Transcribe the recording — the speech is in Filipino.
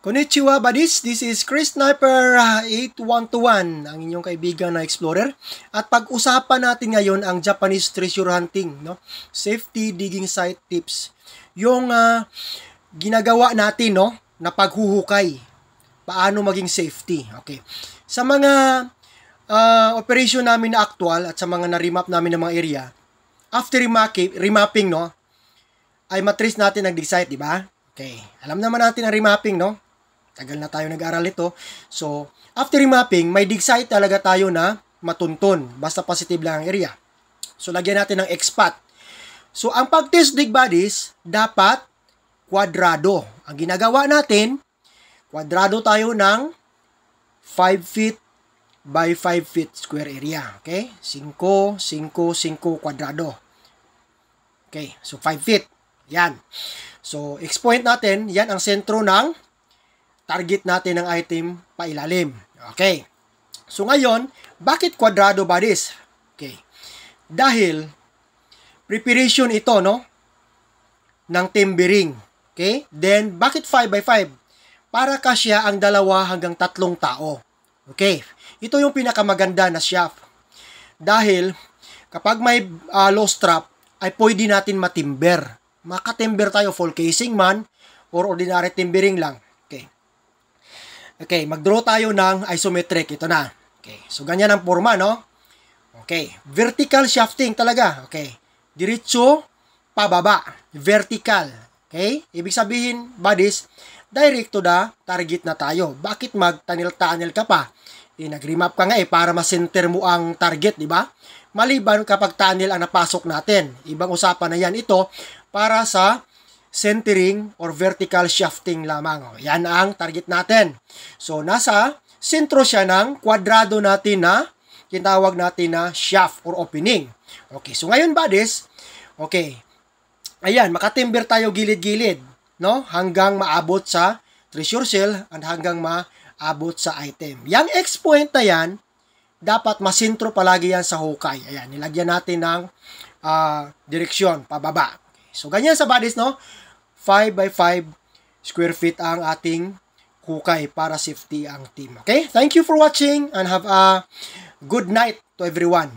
Konnichiwa buddies, this is Chris Sniper 8121, ang inyong kaibigan na explorer. At pag-usapan natin ngayon ang Japanese treasure hunting, no? Safety digging site tips. Yung ginagawa natin, no, na paghuhukay. Paano maging safety. Okay. Sa mga operation namin na actual at sa mga na-remap namin ng mga area, after remapping, no, ay matrace natin ang dig site, di ba? Okay. Alam naman natin ang remapping, no? Tagal na tayo nag-aral ito. So, after remapping, may dig site talaga tayo na matuntun. Basta positive lang ang area. So, lagyan natin ng expat. So, ang pag-test dig bodies, dapat kwadrado. Ang ginagawa natin, kwadrado tayo ng 5 feet by 5 feet square area. Okay? 5, 5, 5 kwadrado. Okay. So, 5 feet. Yan. So, X-point natin, yan ang sentro ng target natin ng item pailalim. Okay. So, ngayon, bakit kwadrado bodies? Okay. Dahil, preparation ito, no? Ng timbering. Okay. Then, bakit 5 by 5? Para kasya ang 2 hanggang 3 tao. Okay. Ito yung pinakamaganda na shaft. Dahil, kapag may low strap, ay pwede natin matimber. Makatimber tayo full casing man or ordinary timbering lang. Okay. Okay, mag-draw tayo ng isometric. Ito na. Okay, so ganyan ang forma, no? Okay, vertical shafting talaga. Okay, diretso, pababa. Vertical. Okay, ibig sabihin, buddies, direct to the target na tayo. Bakit mag-tunnel ka pa? Nag-remap ka nga para ma-center mo ang target, di ba? Maliban kapag tunnel ang napasok natin. Ibang usapan na yan. Ito, para sa centering or vertical shafting lamang. Yan ang target natin. So, nasa sentro siya ng kwadrado natin na tinawag natin na shaft or opening. Okay, so ngayon buddies, okay, ayan, makatimber tayo gilid-gilid, no? Hanggang maabot sa treasure cell at hanggang maabot sa item. Yang X-point na yan, dapat masintro palagi yan sa hukay. Ayan, nilagyan natin ng direksyon, pababa. Okay, so, ganyan sa buddies, no? 5 by 5 square feet ang ating hukay para safety ang team. Okay? Thank you for watching and have a good night to everyone.